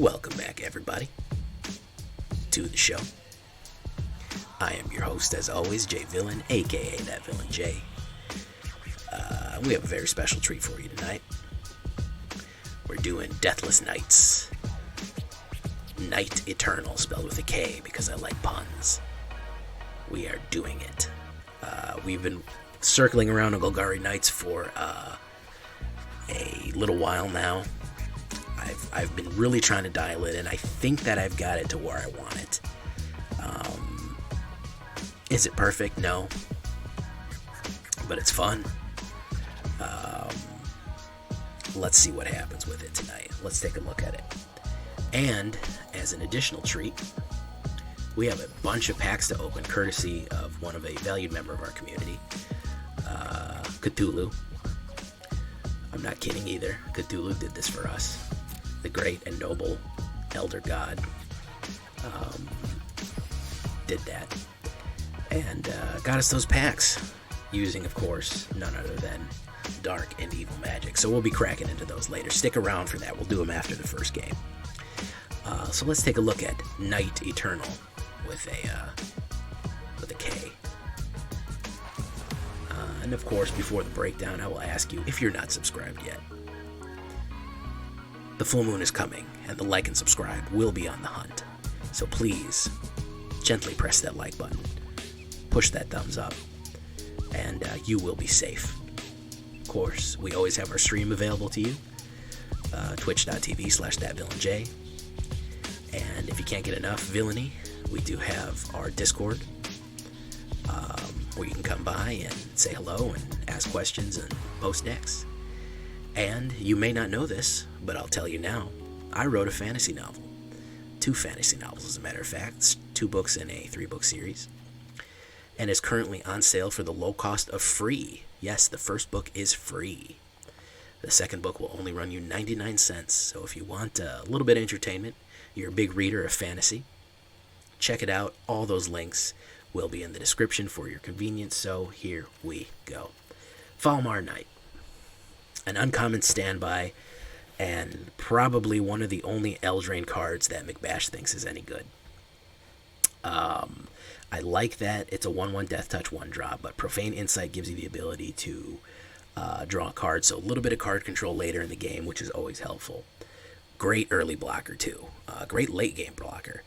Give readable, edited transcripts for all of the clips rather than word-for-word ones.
Welcome back, everybody, to the show. I am your host, as always, Jay Villain, aka That Villain Jay. We have a very special treat for you tonight. We're doing Deathless Knights. Knight Eternal, spelled with a K because I like puns. We are doing it. We've been circling around on Golgari Knights for a little while now. I've been really trying to dial it in. I think that I've got it to where I want it. Is it perfect? No. But it's fun. Let's see what happens with it tonight. Let's take a look at it. And as an additional treat, we have a bunch of packs to open, courtesy of one of a valued member of our community, Cthulhu. I'm not kidding either. Cthulhu did this for us. The great and noble elder god did that. And got us those packs, using, of course, none other than dark and evil magic. So we'll be cracking into those later. Stick around for that. We'll do them after the first game. So let's take a look at Knight Eternal with a K. And of course, before the breakdown, I will ask you, if you're not subscribed yet, the full moon is coming, and the like and subscribe will be on the hunt. So please, gently press that like button, push that thumbs up, and you will be safe. Of course, we always have our stream available to you, twitch.tv/thatvillainj. And if you can't get enough Villainy, we do have our Discord, where you can come by and say hello and ask questions and post decks. And you may not know this, but I'll tell you now, I wrote a fantasy novel. 2 fantasy novels, as a matter of fact. It's 2 books in a 3-book series. And is currently on sale for the low cost of free. Yes, the first book is free. The second book will only run you 99 cents. So if you want a little bit of entertainment, you're a big reader of fantasy, check it out. All those links will be in the description for your convenience. So here we go. Foulmire Knight. An uncommon standby, and probably one of the only Eldraine cards that McBash thinks is any good. I like that it's a 1/1 Death Touch 1-drop, but Profane Insight gives you the ability to draw a card, so a little bit of card control later in the game, which is always helpful. Great early blocker, too. Great late game blocker,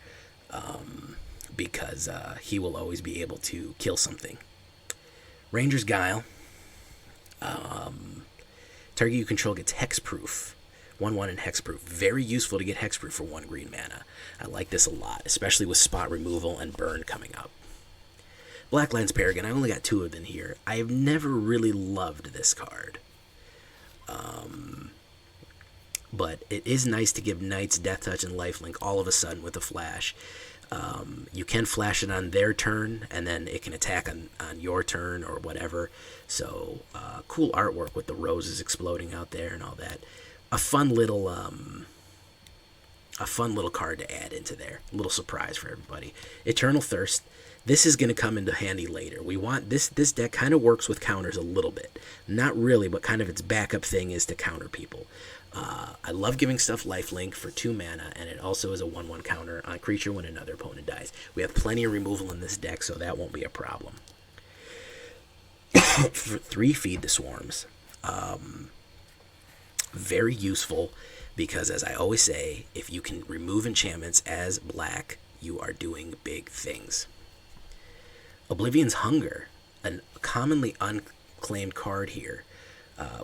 because he will always be able to kill something. Ranger's Guile. Target you control gets hexproof. 1/1 and hexproof. Very useful to get hexproof for 1 green mana. I like this a lot, especially with spot removal and burn coming up. Blacklands Paragon. I only got 2 of them here. I have never really loved this card. But it is nice to give Knights Death Touch and Lifelink all of a sudden with a flash. You can flash it on their turn, and then it can attack on your turn or whatever. So, cool artwork with the roses exploding out there and all that. A fun little card to add into there. A little surprise for everybody. Eternal Thirst. This is going to come into handy later. We want this deck kind of works with counters a little bit. Not really, but kind of its backup thing is to counter people. I love giving stuff lifelink for 2 mana, and it also is a 1/1 counter on a creature when another opponent dies. We have plenty of removal in this deck, so that won't be a problem. For 3, Feed the Swarms. Very useful, because as I always say, if you can remove enchantments as black, you are doing big things. Oblivion's Hunger, a commonly unclaimed card here,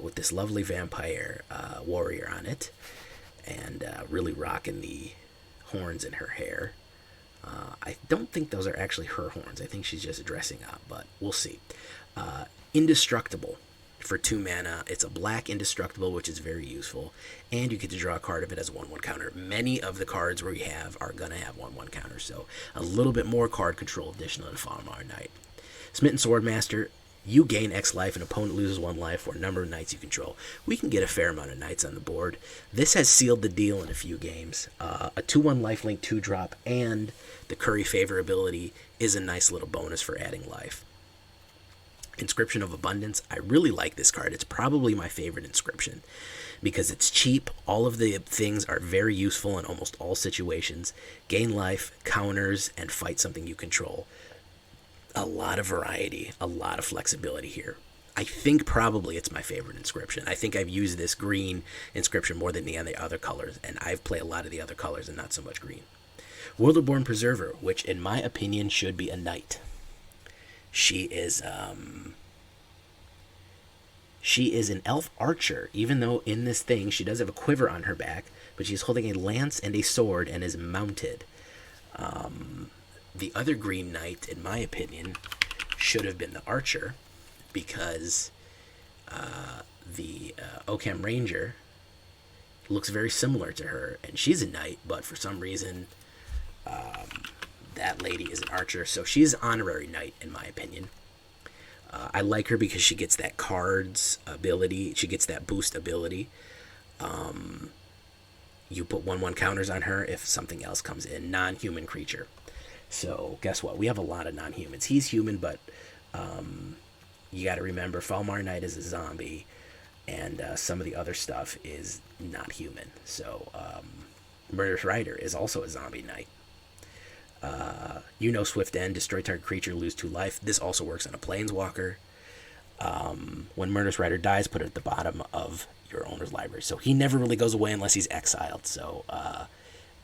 with this lovely vampire warrior on it, and really rocking the horns in her hair. I don't think those are actually her horns. I think she's just dressing up, but we'll see. Indestructible. For 2 mana, it's a black Indestructible, which is very useful, and you get to draw a card of it as a 1/1 counter. Many of the cards we have are going to have 1/1 counters, so a little bit more card control additional to Foulmire Knight. Smitten Swordmaster. You gain X life, and opponent loses 1 life for a number of Knights you control. We can get a fair amount of Knights on the board. This has sealed the deal in a few games. A 2/1 lifelink 2-drop, and the Curry Favor ability is a nice little bonus for adding life. Inscription of Abundance. I really like this card. It's probably my favorite inscription because it's cheap. All of the things are very useful in almost all situations. Gain life, counters, and fight something you control. A lot of variety, a lot of flexibility here. I think probably it's my favorite inscription. I think I've used this green inscription more than any of the other colors, and I've played a lot of the other colors and not so much green. World-Reborn Preserver, which in my opinion should be a knight. She is an elf archer, even though in this thing she does have a quiver on her back, but she's holding a lance and a sword and is mounted. The other green knight, in my opinion, should have been the archer, because the Oathsworn Ranger looks very similar to her, and she's a knight, but for some reason that lady is an archer, so she's an honorary knight in my opinion. I like her because she gets that cards ability, she gets that boost ability. You put 1/1 counters on her if something else comes in, non-human creature. So guess what? We have a lot of non-humans. He's human, but you got to remember Foulmire Knight is a zombie, and some of the other stuff is not human. So Murderous Rider is also a zombie knight. Swift End, destroy target creature, lose 2 life. This also works on a planeswalker. When Murderous Rider dies, put it at the bottom of your owner's library. So he never really goes away unless he's exiled. So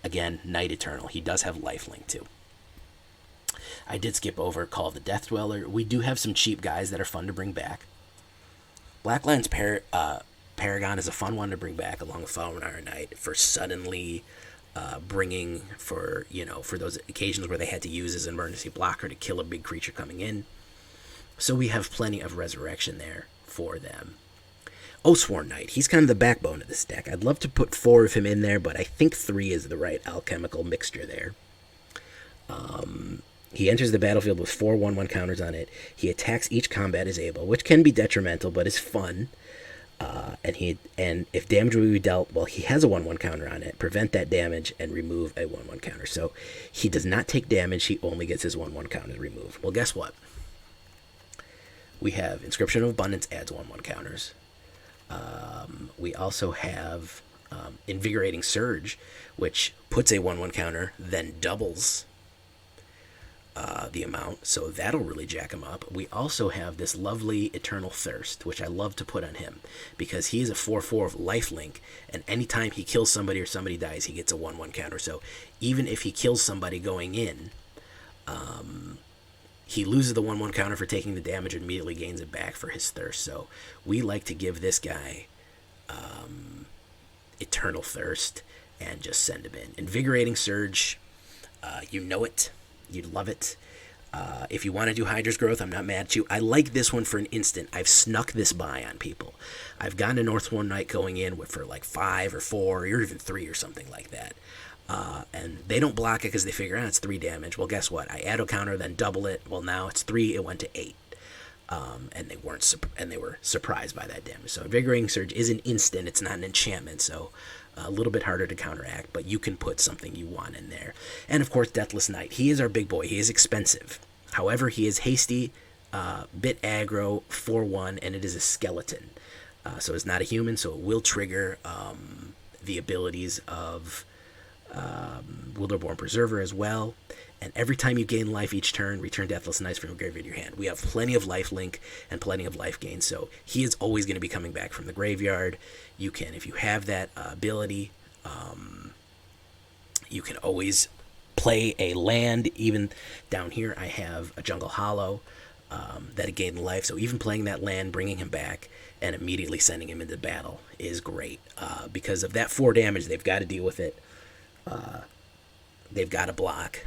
again, Knight Eternal. He does have lifelink too. I did skip over Call of the Death Dweller. We do have some cheap guys that are fun to bring back. Blacklands Paragon is a fun one to bring back along with Foulmire Knight for suddenly bringing for those occasions where they had to use as an emergency blocker to kill a big creature coming in. So we have plenty of resurrection there for them. Oathsworn Knight, he's kind of the backbone of this deck. I'd love to put 4 of him in there, but I think 3 is the right alchemical mixture there. He enters the battlefield with 4 1/1 counters on it. He attacks each combat as able, which can be detrimental, but is fun. And if damage will be dealt, well, he has a 1/1 counter on it. Prevent that damage and remove a 1/1 counter. So he does not take damage. He only gets his 1/1 counter removed. Well, guess what? We have Inscription of Abundance adds 1/1 counters. We also have Invigorating Surge, which puts a 1/1 counter, then doubles the amount, so that'll really jack him up. We also have this lovely Eternal Thirst, which I love to put on him because he is a 4/4 of lifelink, and anytime he kills somebody or somebody dies, he gets a 1/1 counter. So even if he kills somebody going in, he loses the 1/1 counter for taking the damage and immediately gains it back for his thirst. So we like to give this guy Eternal Thirst and just send him in. Invigorating Surge, it. You'd love it. If you want to do Hydra's Growth, I'm not mad at you. I like this one for an instant. I've snuck this by on people. I've gotten an Oathsworn Knight going in for like 5 or 4 or even 3 or something like that. And they don't block it because they figure out it's 3 damage. Well, guess what? I add a counter, then double it. Well, now it's 3. It went to 8. And they were surprised by that damage. So Invigorating Surge is an instant. It's not an enchantment, so a little bit harder to counteract, but you can put something you want in there. And of course, Deathless Knight. He is our big boy. He is expensive. However, he is hasty, bit aggro, 4/1, and it is a skeleton. So it's not a human, so it will trigger the abilities of World-Reborn Preserver as well. And every time you gain life each turn, return Deathless Knights from your graveyard to your hand. We have plenty of life link and plenty of life gain, so he is always going to be coming back from the graveyard. You can, if you have that ability, you can always play a land. Even down here, I have a Jungle Hollow that gained life, so even playing that land, bringing him back, and immediately sending him into battle is great. Because of that 4 damage, they've got to deal with it. They've got to block.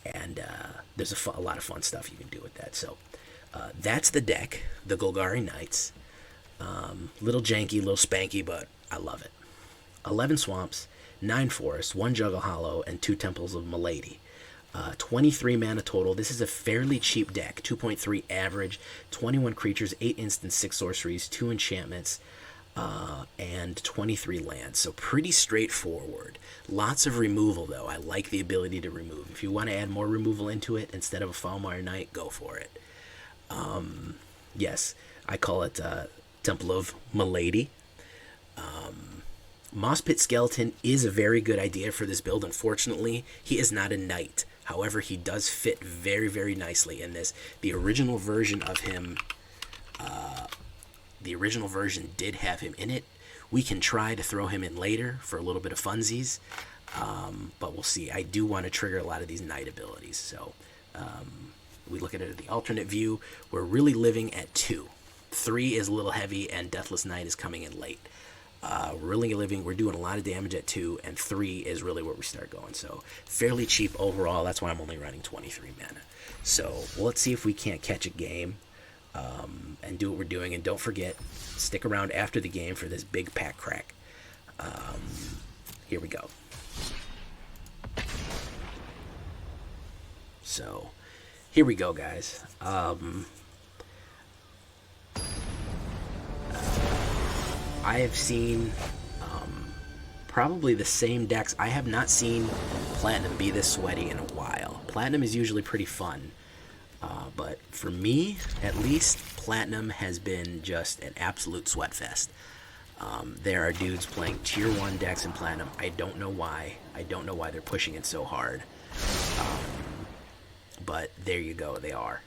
And there's a lot of fun stuff you can do with that. So that's the deck, the Golgari Knights. Little janky, little spanky, but I love it. 11 swamps, 9 forests, 1 Jungle Hollow, and 2 Temples of Milady. 23 mana total. This is a fairly cheap deck. 2.3 average, 21 creatures, 8 instants, 6 sorceries, 2 enchantments, and 23 lands. So pretty straightforward. Lots of removal, though. I like the ability to remove. If you want to add more removal into it instead of a Foulmire Knight, go for it. Yes, I call it Temple of Milady. Moss Pit Skeleton is a very good idea for this build. Unfortunately, he is not a knight. However, he does fit very, very nicely in this. The original version of him, the original version did have him in it. We can try to throw him in later for a little bit of funsies, but we'll see. I do want to trigger a lot of these knight abilities, so we look at it at the alternate view. We're really living at 2. 3 is a little heavy, and Deathless Knight is coming in late. We're doing a lot of damage at 2, and 3 is really where we start going. So fairly cheap overall. That's why I'm only running 23 mana. So let's see if we can't catch a game and do what we're doing. And don't forget, stick around after the game for this big pack crack. Here we go. So here we go, guys. I have seen probably the same decks. I have not seen Platinum be this sweaty in a while. Platinum is usually pretty fun, but for me, at least, Platinum has been just an absolute sweat fest. There are dudes playing tier 1 decks in Platinum. I don't know why. I don't know why they're pushing it so hard. But there you go, they are.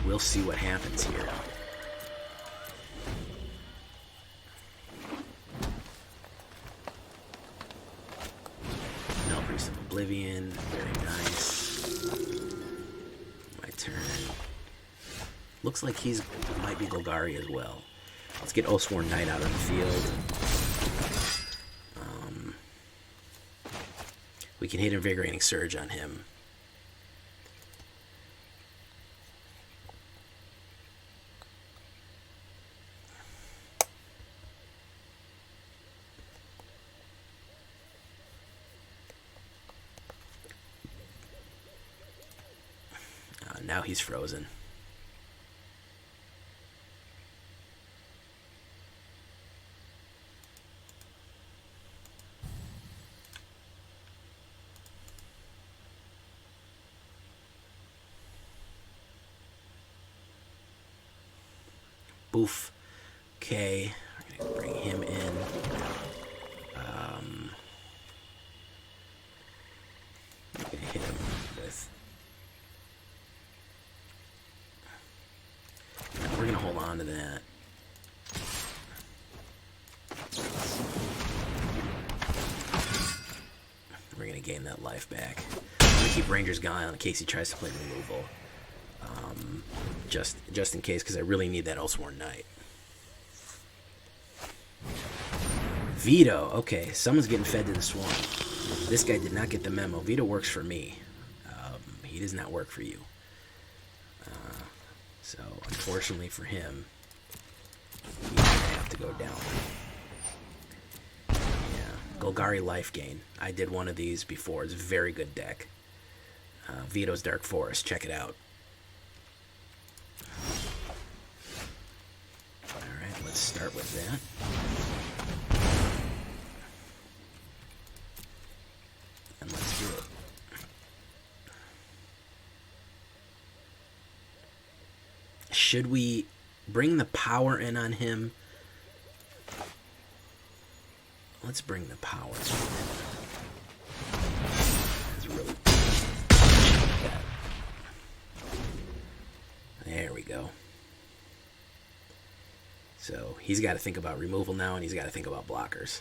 We'll see what happens here. Priest of Oblivion, very nice. My turn. Looks like might be Golgari as well. Let's get Oathsworn Knight out on the field. We can hit Invigorating Surge on him. Now he's frozen. Boof. Okay, we're gonna bring him in. I'm gonna hit him with. We're gonna hold on to that. We're gonna gain that life back. I'm gonna keep Ranger's Guile in case he tries to play removal. Just in case, because I really need that Oathsworn Knight. Veto. Okay, someone's getting fed to the swarm. This guy did not get the memo. Veto works for me. He does not work for you. So, unfortunately for him, he's going to have to go down. Yeah, Golgari life gain. I did one of these before. It's a very good deck. Veto's Dark Forest. Check it out. Alright, let's start with that. And let's do it. Should we bring the power in on him? Let's bring the power in. That's really there we go. So he's got to think about removal now, and he's got to think about blockers.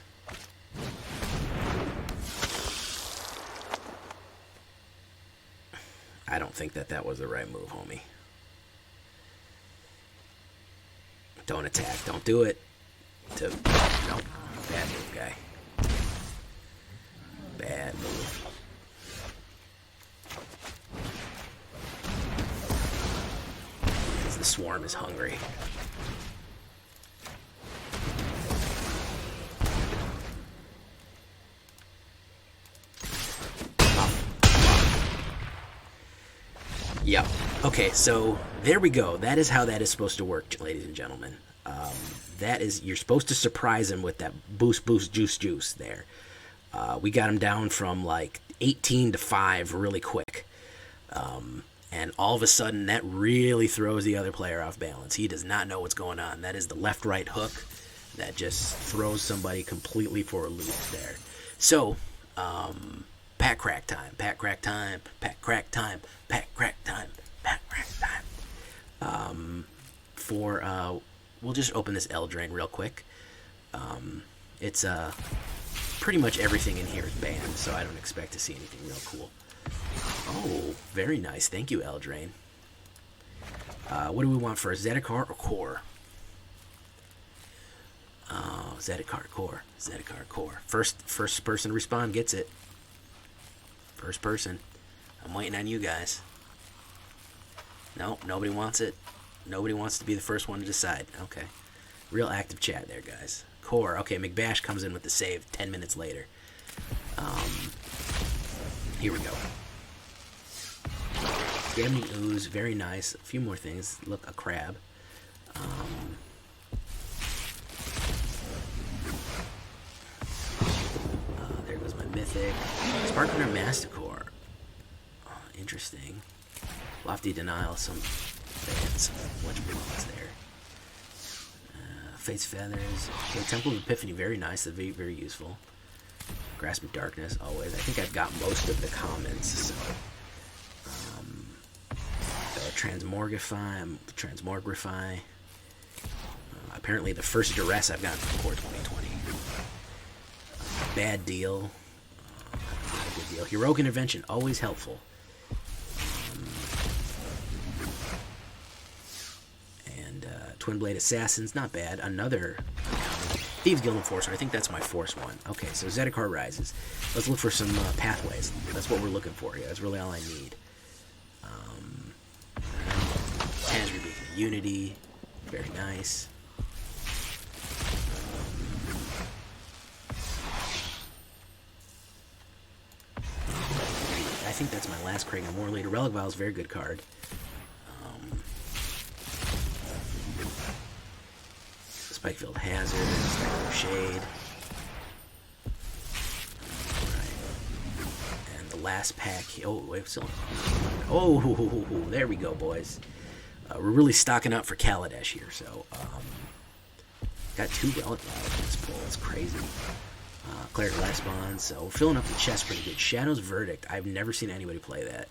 I don't think that was the right move, homie. Don't attack. Don't do it. No. Bad move, guy. Bad move. Because the swarm is hungry. Yep. Okay, so there we go. That is how that is supposed to work, ladies and gentlemen. You're supposed to surprise him with that boost, juice there. We got him down from like 18 to 5 really quick. And all of a sudden, that really throws the other player off balance. He does not know what's going on. That is the left-right hook that just throws somebody completely for a loop there. So, pack crack time, pack crack time, pack crack time, pack crack time, pack crack time. We'll just open this Eldraine real quick. It's pretty much everything in here is banned, so I don't expect to see anything real cool. Oh, very nice. Thank you, Eldraine. What do we want first, Zendikar or Core? Oh, Zendikar Core. Zendikar Core. First person to respond gets it. First person. I'm waiting on you guys. No, nobody wants it. Nobody wants to be the first one to decide. Okay. Real active chat there, guys. Core. Okay, McBash comes in with the save 10 minutes later. Here we go. Damning Ooze, very nice. A few more things. Look, a crab. There goes my Mythic. Sparkler Masticore. Interesting. Lofty Denial, some bands, bunch of ones there. Fate's Feathers. Okay, Temple of Epiphany, very nice. Very, very useful. Grasp of Darkness, always. I think I've got most of the commons, so... Transmogrify. Apparently the first Duress I've gotten from Core 2020. Bad Deal. Not a good deal. Heroic Intervention, always helpful. And Twin Blade Assassins, not bad. Another Thieves Guild Enforcer. I think that's my force one. Okay, so Zendikar Rises. Let's look for some pathways. That's what we're looking for here. That's really all I need. Tangerine Beacon of Unity. Very nice. I think that's my last Kragan War Leader. Relic Vial is a very good card. Spikefield Hazard, Spectral Shade. Alright. And the last pack. Oh, wait, still. Oh, there we go, boys. We're really stocking up for Kaladesh here, so. Got 2 Relic Vials in this pull. It's crazy. Cleric Last Bond, so we're filling up the chest pretty good. Shadow's Verdict. I've never seen anybody play that.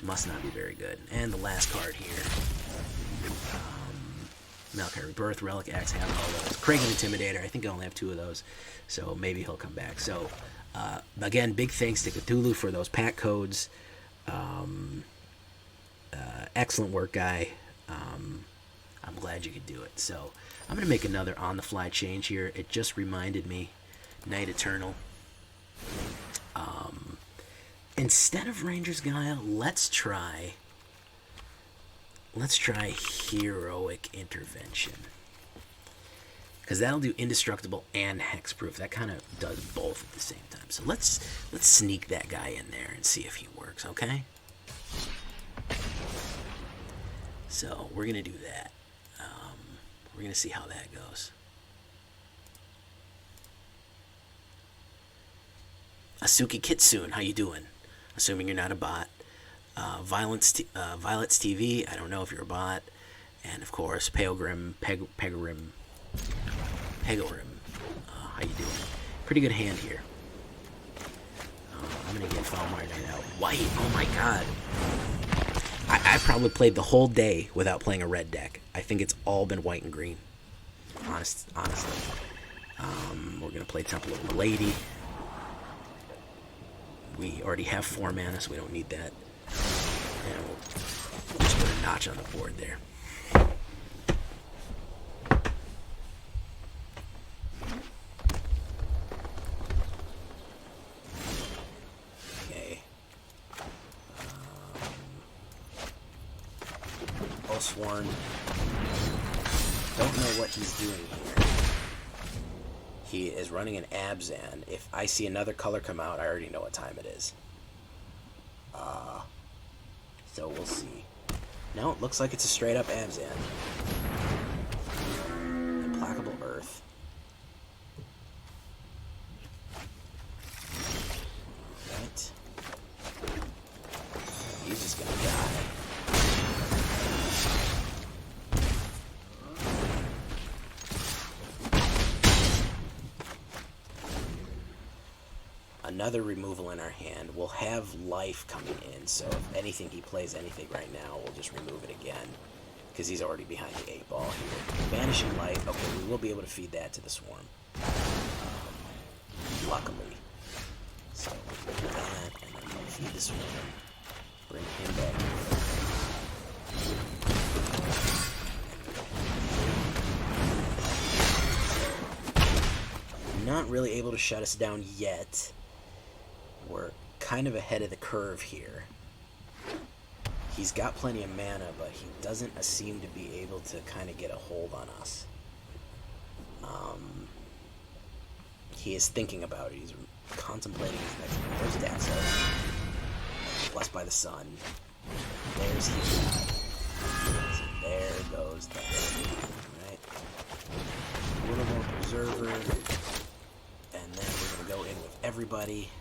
Must not be very good. And the last card here. Malkai Rebirth, Relic Axe, have all those. Kragan Intimidator, I think I only have 2 of those, so maybe he'll come back. So, again, big thanks to Cthulhu for those pack codes. Excellent work, guy. I'm glad you could do it. So, I'm going to make another on-the-fly change here. It just reminded me, Night Eternal. Instead of Ranger's Guile, let's try Heroic Intervention, because that'll do Indestructible and Hexproof. That kind of does both at the same time. So let's sneak that guy in there and see if he works. Okay. So we're gonna do that. We're gonna see how that goes. Asuki Kitsune, how you doing? Assuming you're not a bot. Violet's TV, I don't know if you're a bot. And of course, Pegorim. How you doing? Pretty good hand here. I'm gonna get Foulmire Knight out. White, oh my god. I probably played the whole day without playing a red deck. I think it's all been white and green. Honestly. We're gonna play Temple of the Lady. We already have 4 mana, so we don't need that. And we'll just put a notch on the board there. Okay. Oathsworn. Don't know what he's doing here. He is running an Abzan. If I see another color come out, I already know what time it is. So we'll see. No, it looks like it's a straight up Abzan. Implacable Earth. Alright. He's just gonna die. another removal in our hand. We'll have life coming in, so if anything he plays anything right now, we'll just remove it again, because he's already behind the 8-ball here. Banishing life. Okay, we will be able to feed that to the swarm. Luckily. So we'll do that, and then we'll feed the swarm. Bring him back here. Not really able to shut us down yet. We're kind of ahead of the curve here. He's got plenty of mana, but he doesn't seem to be able to kind of get a hold on us. He is thinking about it. He's contemplating his next move. There's Daxos. Blessed by the sun. There's Heat. There goes that. Alright. A little more Preserver. And then we're going to go in with everybody.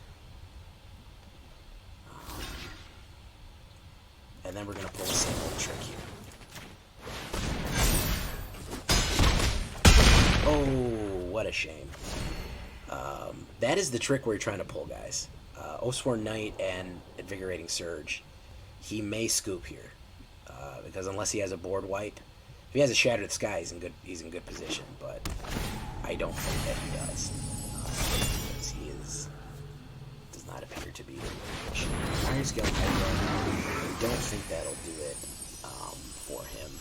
And then we're going to pull the same old trick here. Oh, what a shame. That is the trick we're trying to pull, guys. Oathsworn Knight and Invigorating Surge. He may scoop here. Because unless he has a board wipe. If he has a Shatter the Sky, he's in good position. But I don't think that he does. Because he does not appear to be in good position. Iron Scale Hydra. I don't think that'll do it for him.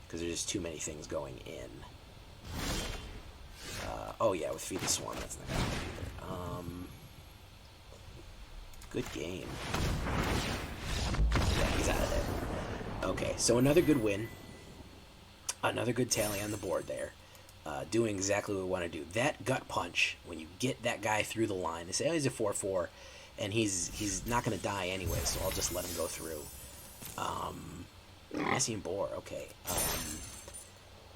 Because there's just too many things going in. Oh yeah, with Feed the Swarm, that's not going to do either. Good game. Yeah, he's out of there. Okay, so another good win. Another good tally on the board there. Doing exactly what we want to do. That gut punch, when you get that guy through the line, they say, oh, he's a 4/4, and he's not going to die anyway, so I'll just let him go through. Messian Boar, okay.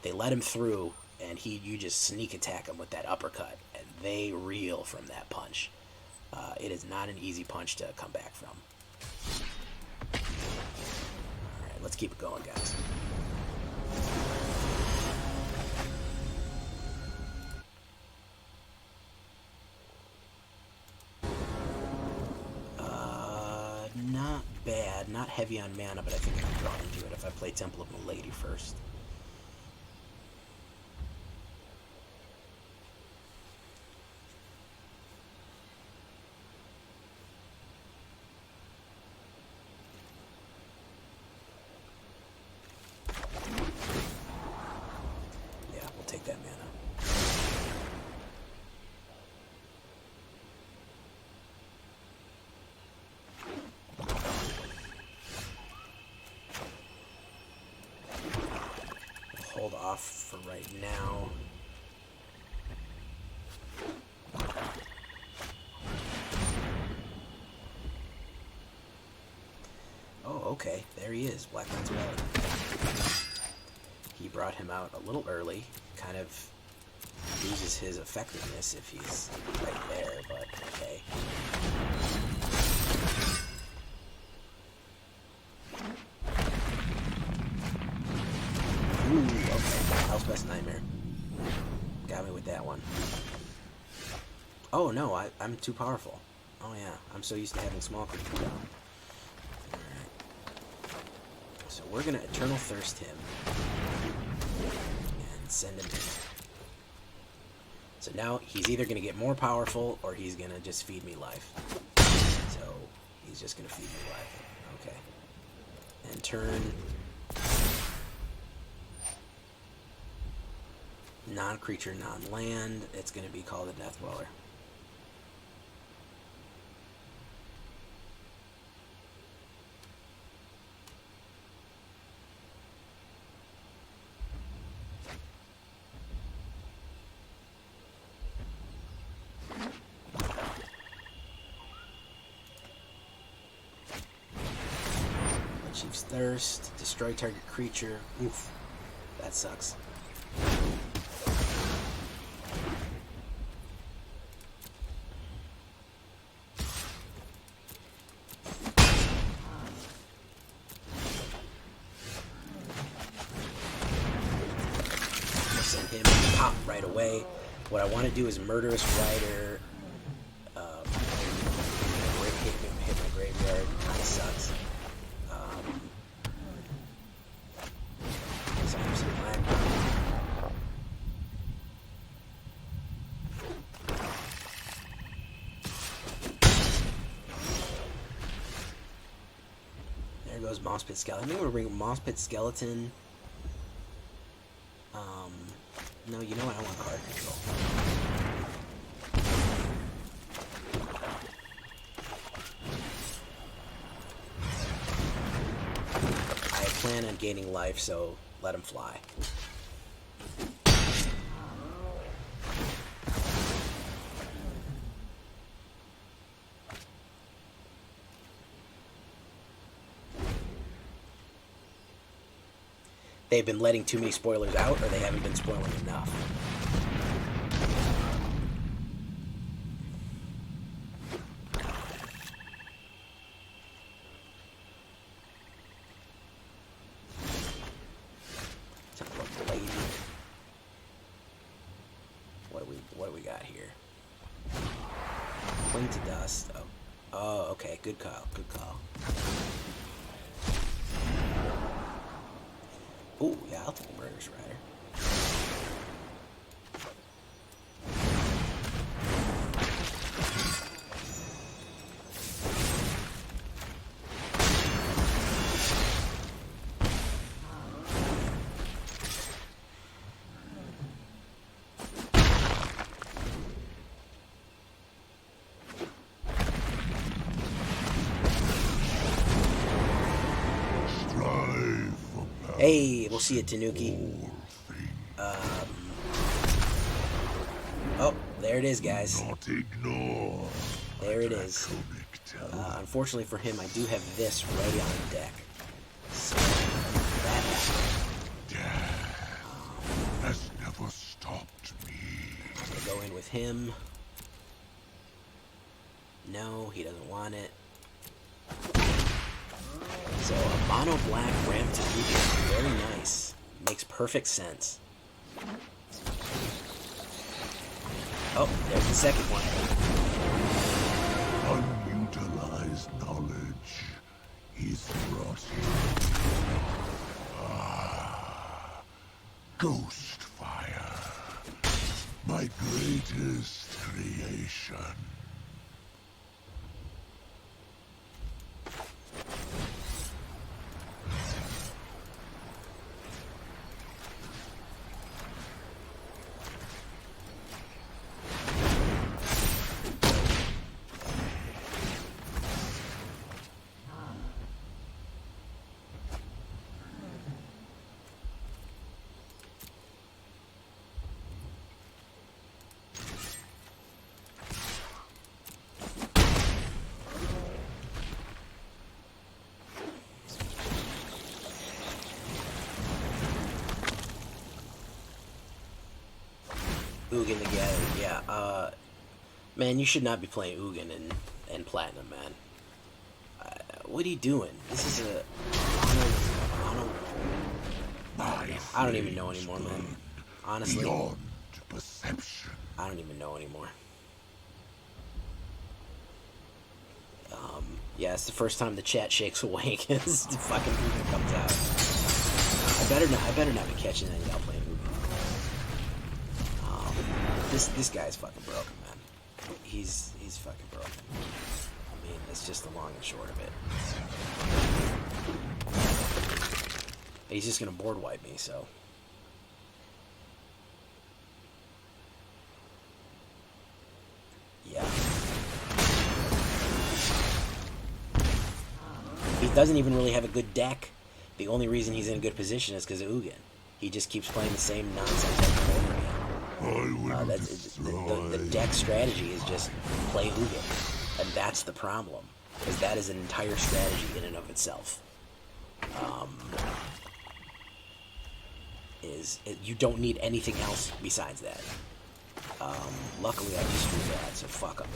They let him through, and you just sneak attack him with that uppercut, and they reel from that punch. It is not an easy punch to come back from. Alright, let's keep it going, guys. Not bad. Not heavy on mana, but I think I can draw into it if I play Temple of Milady first. Yeah, we'll take that mana. Hold off for right now. Oh, okay. There he is. Black Knight's Well. He brought him out a little early. Kind of loses his effectiveness if he's right there, but okay. Ooh, okay. House Best Nightmare. Got me with that one. Oh no, I'm too powerful. Oh yeah, I'm so used to having small creatures down. Alright. So we're gonna Eternal Thirst him. And send him in. So now he's either gonna get more powerful or he's gonna just feed me life. So he's just gonna feed me life. Okay. And turn. Non-creature, non-land. It's going to be called a Death Dweller. Chief's Thirst. Destroy target creature. Oof. That sucks. Send him pop right away. What I want to do is Murderous Rider. Hit my graveyard. Kind of sucks. So I'm some black. There goes Moss Pit Skeleton. I think we're gonna bring Moss Pit Skeleton. No, you know what? I want card control. I plan on gaining life, so let him fly. They've been letting too many spoilers out, or they haven't been spoiling enough. What do we got here? Cling to dust. Oh, okay. Good call. Good call. Ooh, yeah, I'll take a Murderous Rider. Hey, we'll see you, Tanuki. Oh, there it is, guys. There it is. Unfortunately for him, I do have this ready on deck. So, that has never stopped me. I'm gonna go in with him. No, he doesn't want it. So, a mono black ramp to Ugin. Very nice. Makes perfect sense. Oh, there's the second one. Unutilized knowledge is rotten. Ghost fire. My greatest creation. Ugin together, yeah. Man, you should not be playing Ugin and Platinum, man. What are you doing? This is a I don't even know anymore, man. Honestly, Beyond perception. I don't even know anymore. Yeah, it's the first time the chat shakes awake as the fucking Ugin comes out. I better not be catching any y'all playing Ugin. This guy's fucking broken, man. He's fucking broken. I mean, it's just the long and short of it. He's just gonna board wipe me, so. Yeah. He doesn't even really have a good deck. The only reason he's in a good position is because of Ugin. He just keeps playing the same nonsense over and over again. The deck strategy is just play Ugin, and that's the problem, because that is an entire strategy in and of itself. You don't need anything else besides that. Luckily, I just drew that, so fuck him.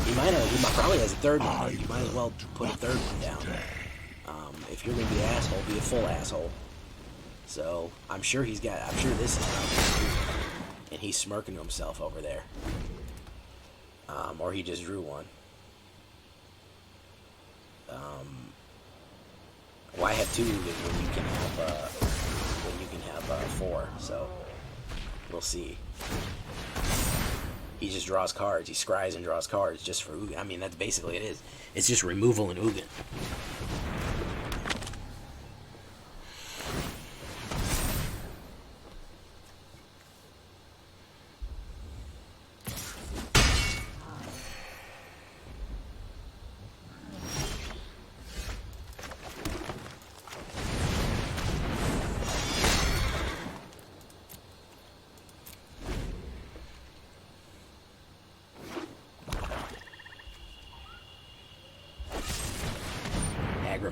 He probably has a third one. You might as well put a third one down. If you're gonna be an asshole, be a full asshole. So I'm sure this is probably, and he's smirking to himself over there. Or he just drew one. Why have two when you can have four? So we'll see. He just draws cards. He scries and draws cards just for Ugin. I mean, that's basically it is. It's just removal in Ugin.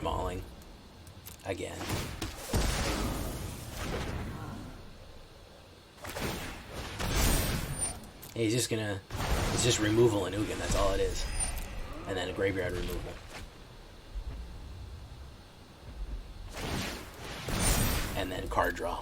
Mauling again. It's just removal in Ugin, that's all it is. And then a graveyard removal. And then card draw.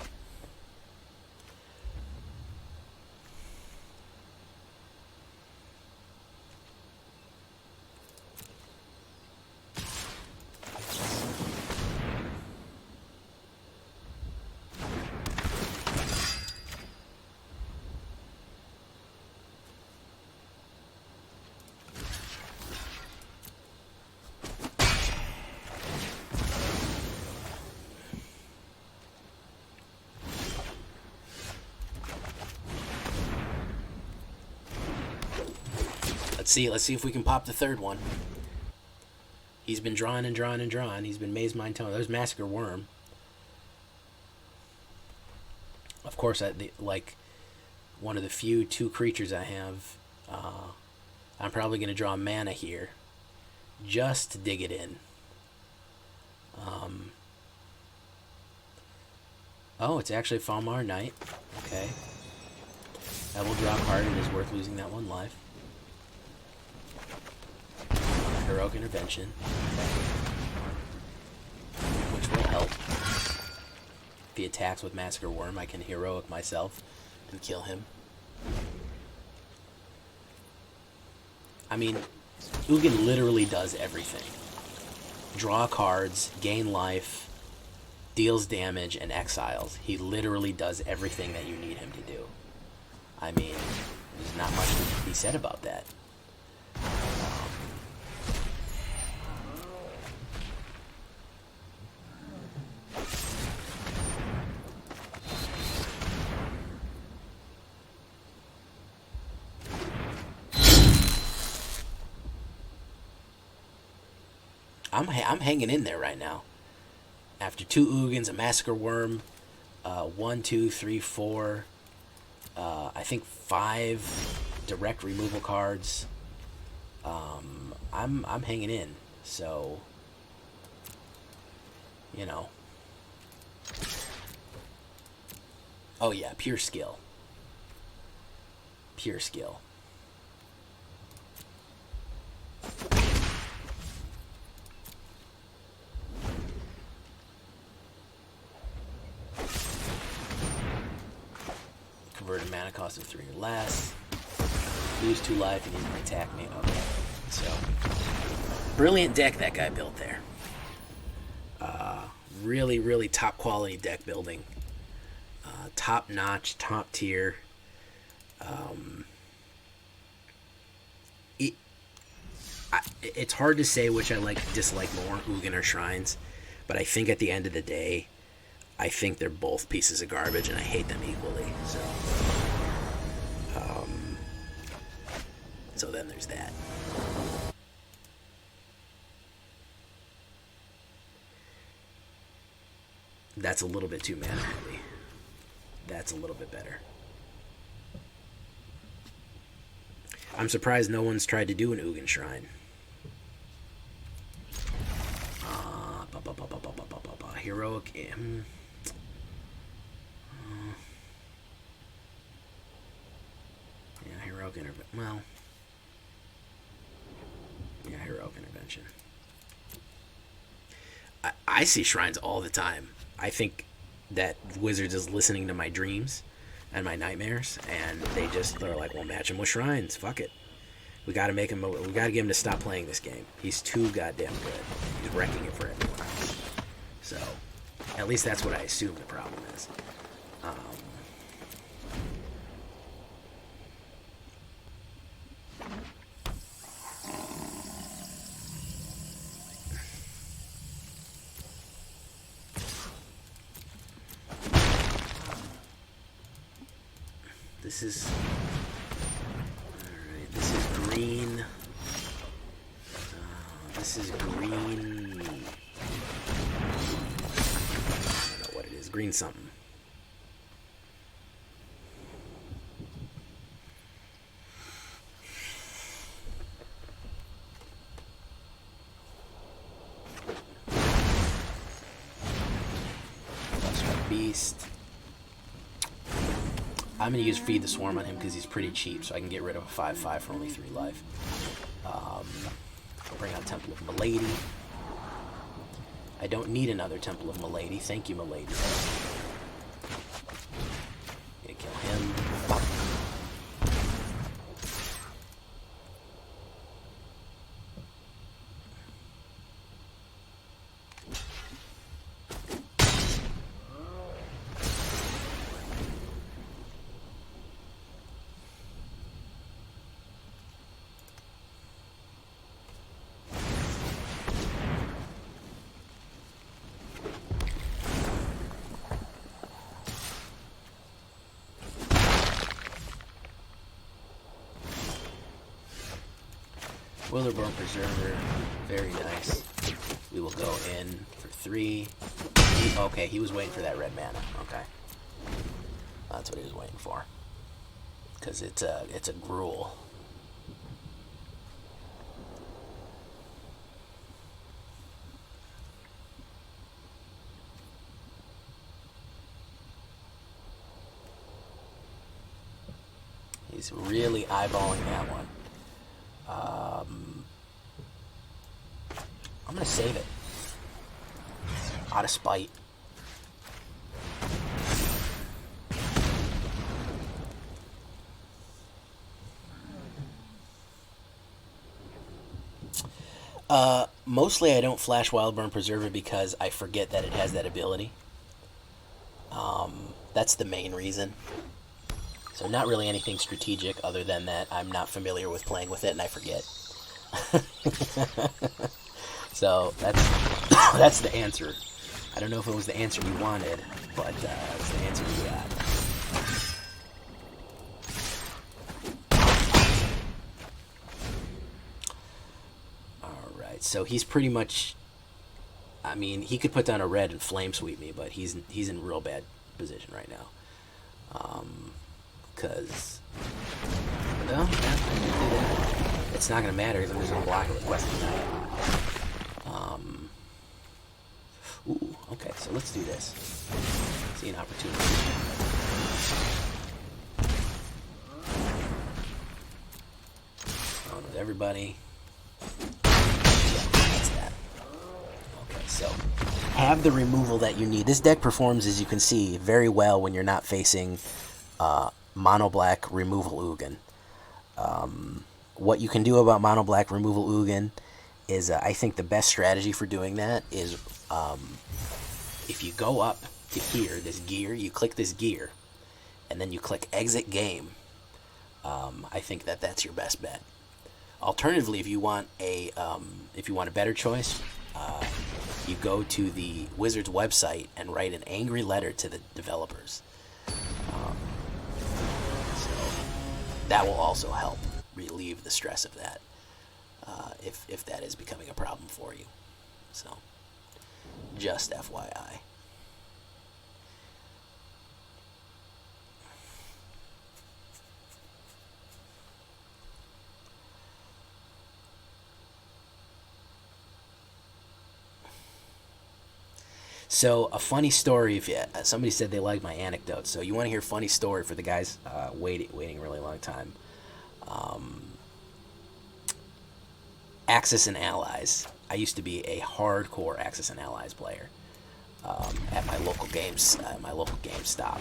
Let's see if we can pop the third one. He's been drawing and drawing and drawing. He's been Maze Mind Tone. There's Massacre Worm. Of course, like one of the few 2 creatures I have. I'm probably going to draw mana here, just to dig it in. Oh, it's actually Foulmire Knight. Okay. That will draw a card and is worth losing that one life. Heroic Intervention, which will help. If he attacks with Massacre Worm, I can Heroic myself and kill him. I mean, Ugin literally does everything. Draw cards, gain life, deals damage, and exiles. He literally does everything that you need him to do. I mean, there's not much to be said about that. I'm hanging in there right now. After 2 Ugins, a Massacre Worm, 1, 2, 3, 4, I think 5 direct removal cards. I'm hanging in, so you know. Oh yeah, pure skill. Pure skill. Converted mana cost of 3 or less. Lose 2 life and you can attack me. Okay. So, brilliant deck that guy built there. Really, really top quality deck building. Top notch, top tier. It's hard to say which I dislike more, Ugin or Shrines, but I think at the end of the day, I think they're both pieces of garbage, and I hate them equally. So then there's that. That's a little bit too mana heavy. That's a little bit better. I'm surprised no one's tried to do an Ugin Shrine. Heroic. Yeah, Heroic Intervention. Well. Yeah, Heroic Intervention. I see Shrines all the time. I think that Wizards is listening to my dreams and my nightmares, and they're like, well, match him with shrines. Fuck it. We gotta make him. We gotta get him to stop playing this game. He's too goddamn good. He's wrecking it for everyone else. So, at least that's what I assume the problem is. This is... Alright, this is green. This is green... I don't know what it is. Green something. Beast. I'm going to use Feed the Swarm on him because he's pretty cheap, so I can get rid of a 5/5 for only 3 life. I'll bring out Temple of Milady. I don't need another Temple of Milady. Thank you, Milady. Gonna kill him. Wilderborn Preserver, very nice. We will go in for 3. Okay, he was waiting for that red mana. Okay, that's what he was waiting for. Because it's a gruel. He's really eyeballing that one. I'm going to save it. Out of spite. Mostly I don't flash Wildburn Preserver because I forget that it has that ability. That's the main reason. So not really anything strategic other than that I'm not familiar with playing with it and I forget. So that's the answer. I don't know if it was the answer you wanted, but it's the answer you got. Alright, so he's pretty much... I mean, he could put down a red and flame sweep me, but he's in real bad position right now. Because... Well, yeah, I can do that. It's not going to matter because I'm just going to block it with Questing Knight. Ooh, okay, so let's do this. See an opportunity. On with everybody. Yeah, that's that. Okay, so have the removal that you need. This deck performs, as you can see, very well when you're not facing mono black removal Ugin. What you can do about mono black removal Ugin is I think the best strategy for doing that is if you go up to here, this gear, you click this gear, and then you click exit game. I think that's your best bet. Alternatively, if you want a better choice, you go to the Wizards website and write an angry letter to the developers. So that will also help relieve the stress of that, if that is becoming a problem for you. So, just FYI. So, a funny story, if somebody said they liked my anecdotes, so you want to hear a funny story for the guys waiting a really long time. Axis and Allies. I used to be a hardcore Axis and Allies player. at my local GameStop.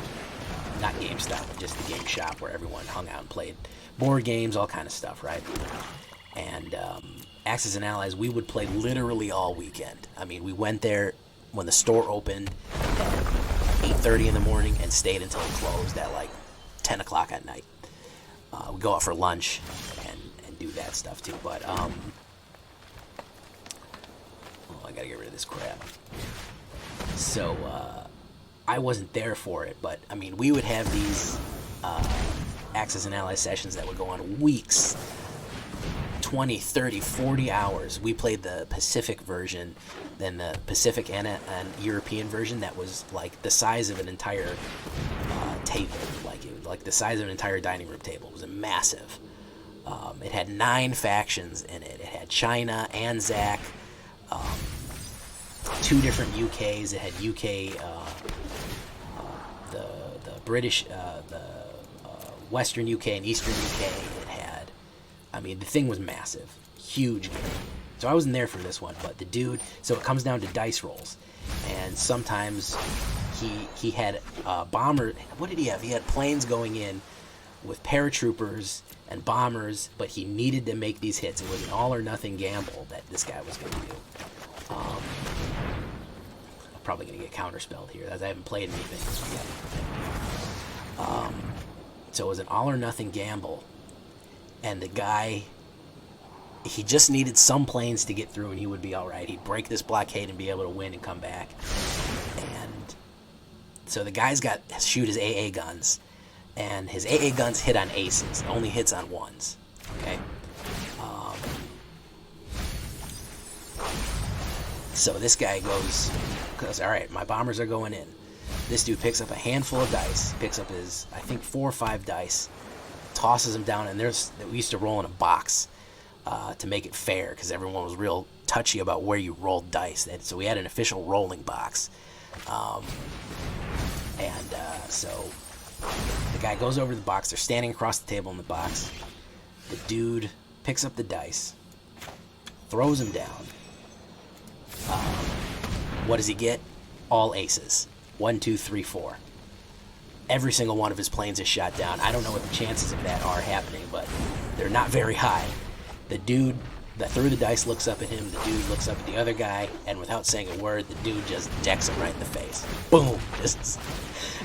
Not GameStop, but just the game shop where everyone hung out and played board games, all kind of stuff, right? And Axis and Allies, we would play literally all weekend. I mean, we went there when the store opened at 8:30 in the morning and stayed until it closed at like 10 o'clock at night. We go out for lunch and do that stuff too. But I gotta get rid of this crap. So I wasn't there for it, but I mean, we would have these Axis and Allies sessions that would go on weeks, 20, 30, 40 hours. We played the Pacific version, then the Pacific and European version that was like the size of an entire table, like the size of an entire dining room table. It was massive. It had 9 factions in it. It had China, Anzac, 2 different UKs. It had UK, the British, the Western UK and Eastern UK. It had, I mean, the thing was massive, huge game. So I wasn't there for this one, but the dude, so it comes down to dice rolls, and sometimes he had bomber. What did he have? He had planes going in with paratroopers and bombers, but he needed to make these hits. It was an all or nothing gamble that this guy was going to do. I'm probably going to get counterspelled here, as I haven't played anything yet. So it was an all or nothing gamble, and the guy, he just needed some planes to get through and he would be alright. He'd break this blockade and be able to win and come back. And so the guy's got shoot his AA guns, and his AA guns hit on aces, only hits on ones. Okay. So this guy goes, alright, my bombers are going in. This dude picks up a handful of dice, picks up his, I think, 4 or 5 dice, tosses them down, and we used to roll in a box to make it fair, because everyone was real touchy about where you rolled dice. So we had an official rolling box. So the guy goes over to the box. They're standing across the table in the box. The dude picks up the dice, throws them down. What does he get? All aces. 1, 2, 3, 4. Every single one of his planes is shot down. I don't know what the chances of that are happening, but they're not very high. The dude that threw the dice looks up at him. The dude looks up at the other guy, and without saying a word, the dude just decks him right in the face. Boom!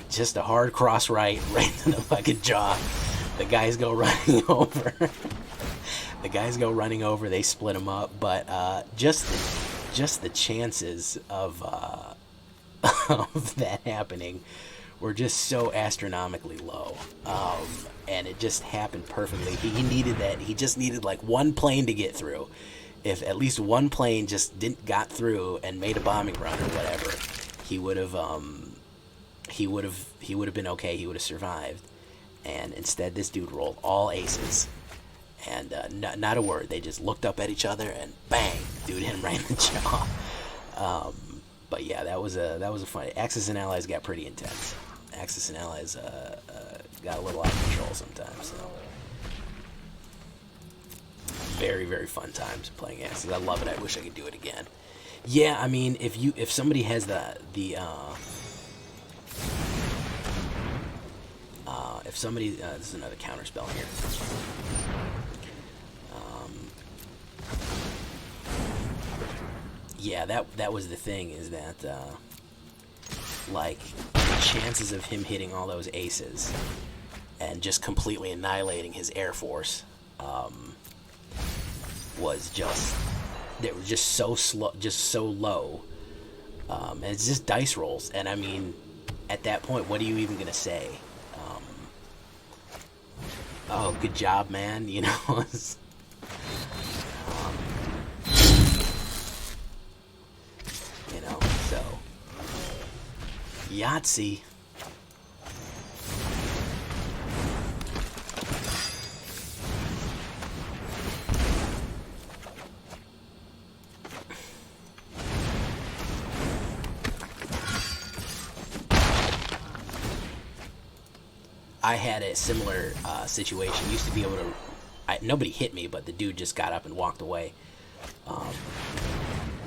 Just a hard cross right in the fucking jaw. The guys go running over. They split him up, but just the chances of that happening were just so astronomically low, and it just happened perfectly. He needed that. He just needed like one plane to get through. If at least one plane just got through and made a bombing run or whatever, he would have been okay. He would have survived. And instead, this dude rolled all aces, and not a word. They just looked up at each other and bang, dude hit him right in the jaw. But yeah, that was a fun. Axis and Allies got pretty intense. Axis and Allies got a little out of control sometimes. So very, very fun times playing Axis. I love it. I wish I could do it again. Yeah, I mean, if somebody has if somebody this is another counter spell here. Yeah, that was the thing, is that like the chances of him hitting all those aces and just completely annihilating his air force was just, they were just so slow, just so low, and it's just dice rolls. And I mean, at that point, what are you even gonna say? Oh, good job, man, you know. You know, so Yahtzee. I had a similar situation. Used to be able to, nobody hit me, but the dude just got up and walked away.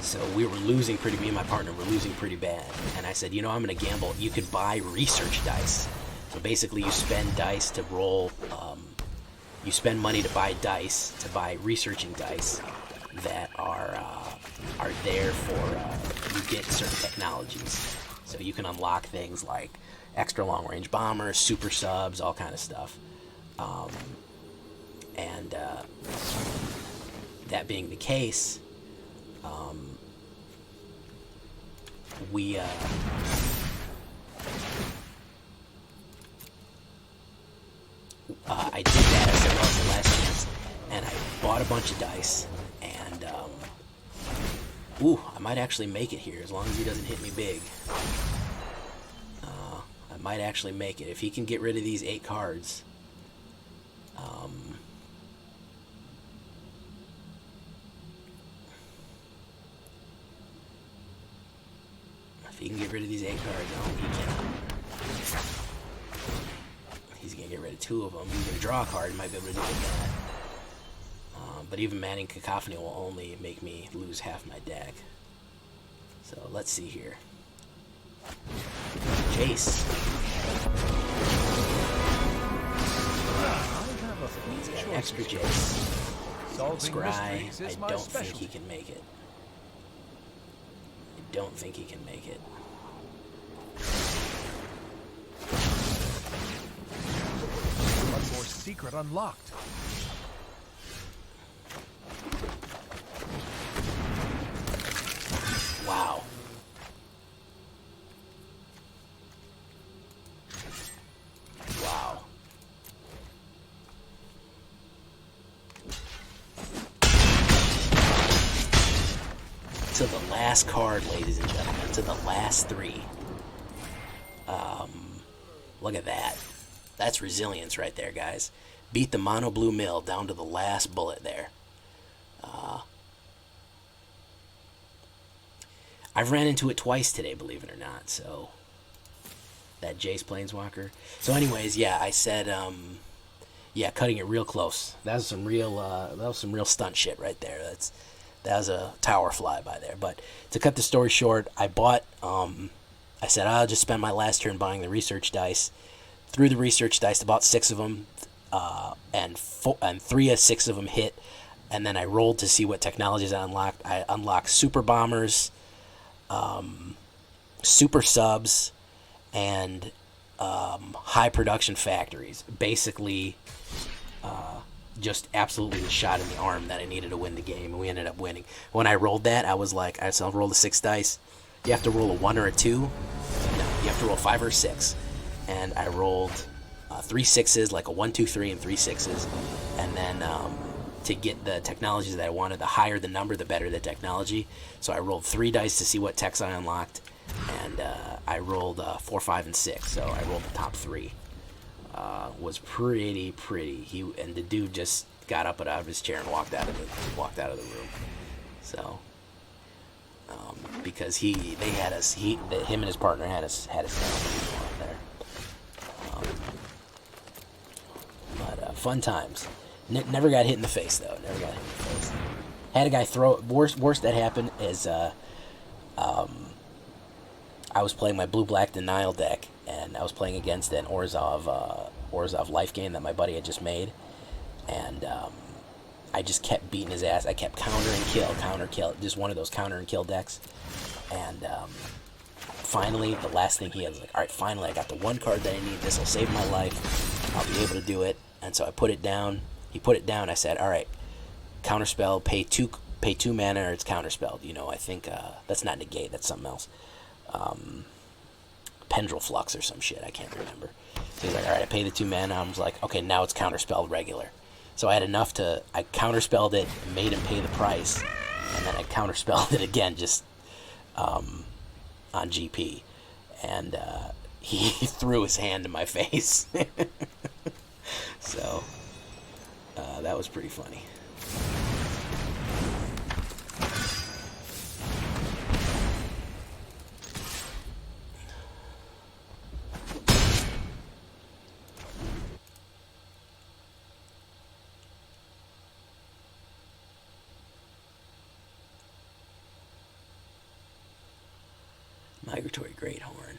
So we were losing me and my partner were losing pretty bad. And I said, you know, I'm going to gamble. You could buy research dice. So basically you spend dice to roll, you spend money to buy dice, to buy researching dice that are there for, you get certain technologies. So you can unlock things like extra long range bombers, super subs, all kind of stuff. And that being the case, I did that. I said, well, it's the last chance. And I bought a bunch of dice. And, ooh, I might actually make it here as long as he doesn't hit me big. I might actually make it. If he can get rid of these 8 cards. If he can get rid of these 8 cards, oh, he cannot. He's going to get rid of 2 of them. He's going to draw a card. He might be able to do that. But even Manning Cacophony will only make me lose half my deck. So let's see here. Jace. He's got an extra Jace. Scry. I don't think he can make it. I don't think he can make it. One more secret unlocked. Wow. Wow. To the last card, ladies and gentlemen. To the last 3. Look at that. That's resilience right there, guys. Beat the mono blue mill down to the last bullet there. I've ran into it twice today, believe it or not. So that Jace Planeswalker. So, anyways, yeah, I said, yeah, cutting it real close. That was some real stunt shit right there. That was a tower fly by there. But to cut the story short, I bought. I said I'll just spend my last turn buying the research dice. Threw the research dice, about 6 of them, and 3 of 6 of them hit. And then I rolled to see what technologies I unlocked. I unlocked super bombers, super subs, and high production factories. Basically, just absolutely the shot in the arm that I needed to win the game, and we ended up winning. When I rolled that, I was like, I'll roll the 6 dice. You have to roll a 1 or a 2. No, you have to roll 5 or 6. And I rolled 3 6s, like a 1, 2, 3, and 3 6s. And then to get the technologies that I wanted, the higher the number, the better the technology. So I rolled 3 dice to see what techs I unlocked. And I rolled 4, 5, and 6. So I rolled the top 3. Was pretty. And the dude just got up out of his chair and walked out of the room. So because him and his partner had us down there. But fun times. Never got hit in the face though. Had a guy throw. Worst that happened is I was playing my blue-black denial deck, and I was playing against an Orzhov life gain that my buddy had just made, and I just kept beating his ass. I kept counter kill, just one of those counter and kill decks. And finally, the last thing he had was like, all right, finally, I got the 1 card that I need. This will save my life. I'll be able to do it. And so I put it down. He put it down. I said, all right, counterspell, pay 2 mana, or it's counterspelled. You know, I think that's not negate. That's something else. Pendril Flux or some shit. I can't remember. So he's like, all right, I pay the 2 mana. I was like, okay, now it's counterspelled regular. So I had enough I counterspelled it, made him pay the price, and then I counterspelled it again, just on GP. And he threw his hand in my face. So that was pretty funny. Migratory Greathorn.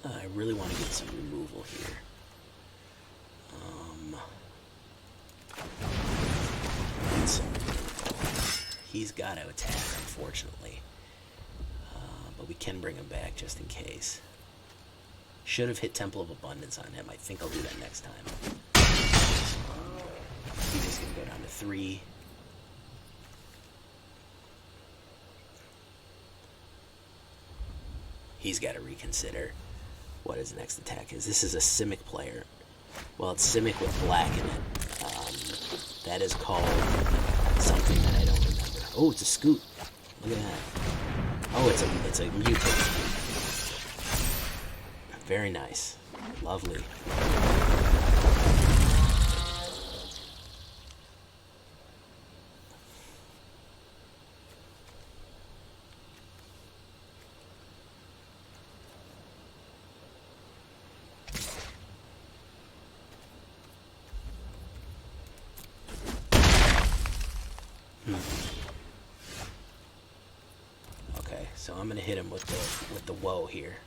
I really want to get some removal here. He's got to attack, unfortunately. But we can bring him back just in case. Should have hit Temple of Abundance on him. I think I'll do that next time. He's just going to go down to 3. He's got to reconsider what his next attack is. This is a Simic player. Well, it's Simic with black in it. That is called something that I don't remember. Oh, it's a Scoot. Look at that. Oh, it's a mutant. Very nice. Lovely. Okay, so I'm gonna hit him with the woe here.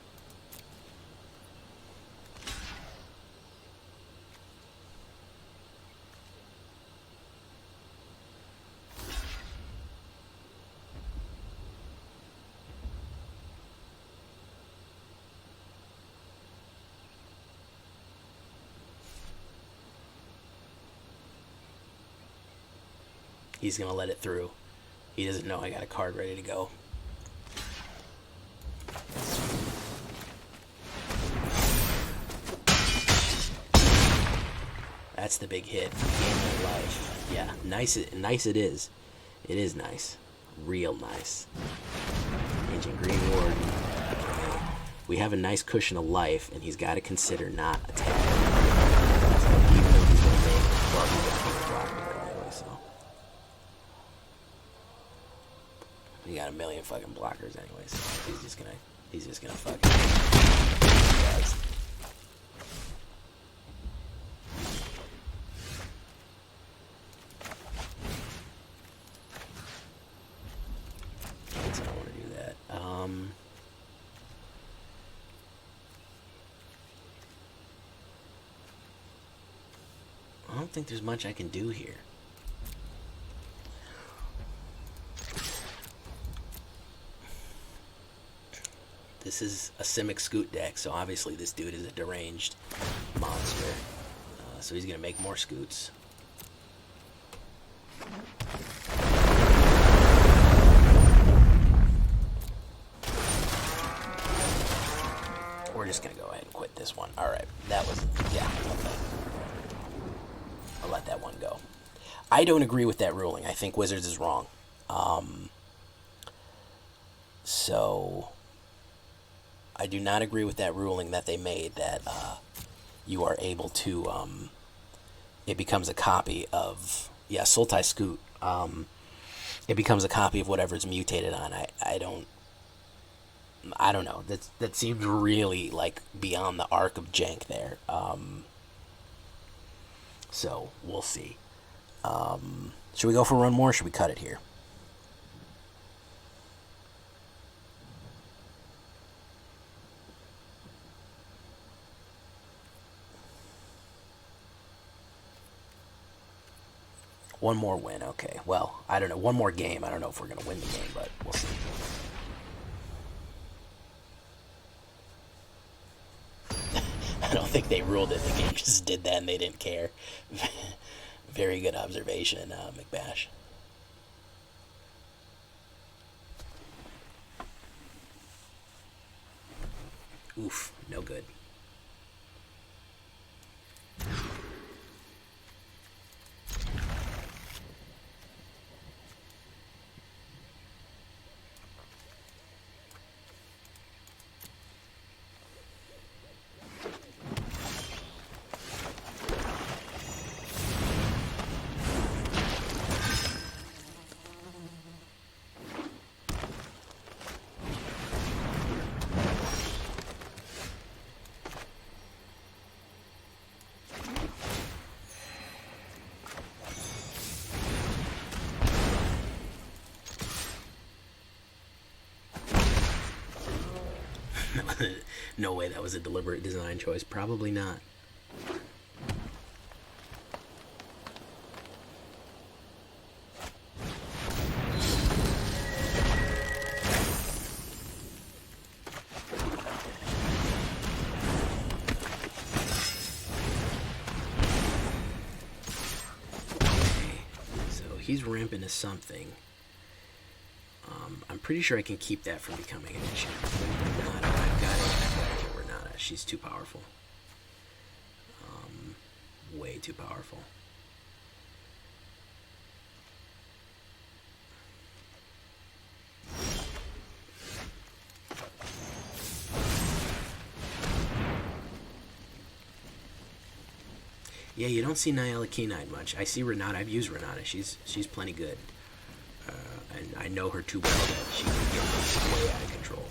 He's gonna let it through. He doesn't know I got a card ready to go. That's the big hit. Gain my life. Yeah, nice it is. It is nice. Real nice. Ancient Green Warden. Okay. We have a nice cushion of life, and he's got to consider not attacking. So even though he's gonna make, well, he's gonna block me anyway, so. We got a million fucking blockers anyway, so he's just gonna fucking. Yes. I don't want to do that. I don't think there's much I can do here. This is a Simic Scoot deck, so obviously this dude is a deranged monster. So he's going to make more Scoots. We're just going to go ahead and quit this one. Alright, that was, yeah, okay. I'll let that one go. I don't agree with that ruling. I think Wizards is wrong. So I do not agree with that ruling that they made that you are able to, it becomes a copy of, yeah, Sultai Scoot. It becomes a copy of whatever's mutated on. I don't know. That seems really like beyond the arc of jank there. So we'll see. Should we go for one more or should we cut it here? One more win, okay. Well, I don't know. One more game. I don't know if we're going to win the game, but we'll see. I don't think they ruled it. The game just did that and they didn't care. Very good observation, McBash. Oof, no good. No way that was a deliberate design choice. Probably not. He's ramping to something. I'm pretty sure I can keep that from becoming an enchantment. Renata, I've got to kill Renata. She's too powerful. Way too powerful. Yeah, you don't see Nyala Knight much. I see Renata. I've used Renata. She's plenty good. And I know her too well that she can get way out of control.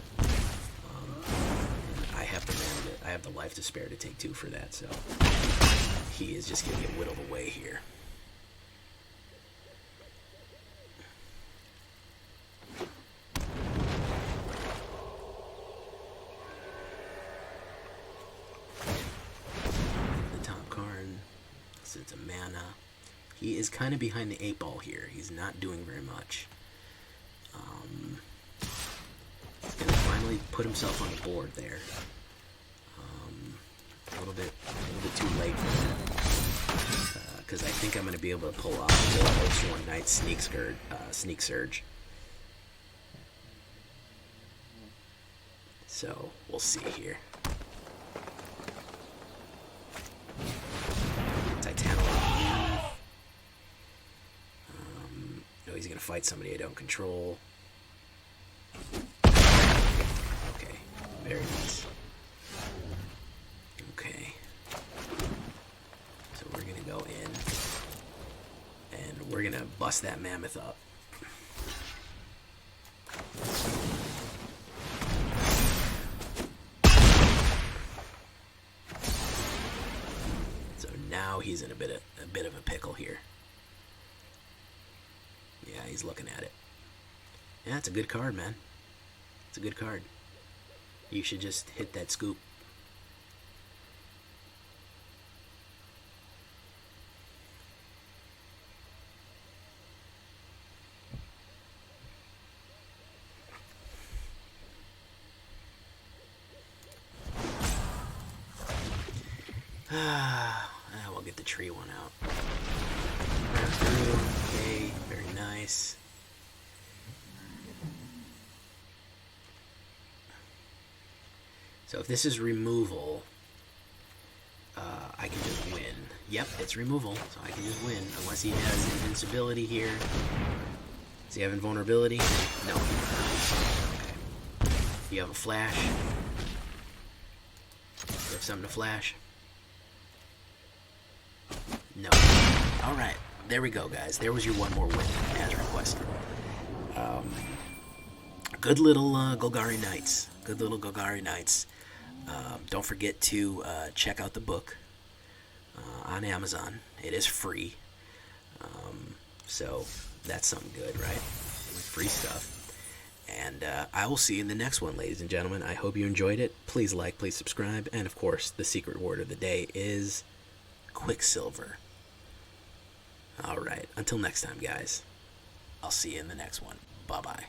I have the mana, I have the life to spare to take 2 for that, so he is just going to get whittled away here. The top card, so it's a mana. He is kind of behind the 8 ball here. He's not doing very much. He's going to finally put himself on the board there. A little bit too late for that. Because I think I'm going to be able to pull off the Oathsworn Knight Sneak Surge. So, we'll see here. No, he's going to fight somebody I don't control. Okay, very nice. Okay. So we're going to go in, and we're going to bust that mammoth up. So now he's in a bit of a pickle here. Yeah, he's looking at it. Yeah, it's a good card, man. It's a good card. You should just hit that scoop. We'll get the tree one out. Okay, very nice. So if this is removal, I can just win. Yep, it's removal, so I can just win. Unless he has invincibility here. Does he have invulnerability? No. Okay. You have a flash. You have something to flash? No. Alright, there we go, guys. There was your one more win, as requested. Good little Golgari Knights. Good little Golgari Knights. Don't forget to check out the book on Amazon. It is free. So that's something good, right? Free stuff. And I will see you in the next one, ladies and gentlemen. I hope you enjoyed it. Please like, please subscribe. And, of course, the secret word of the day is Quicksilver. All right. Until next time, guys. I'll see you in the next one. Bye-bye.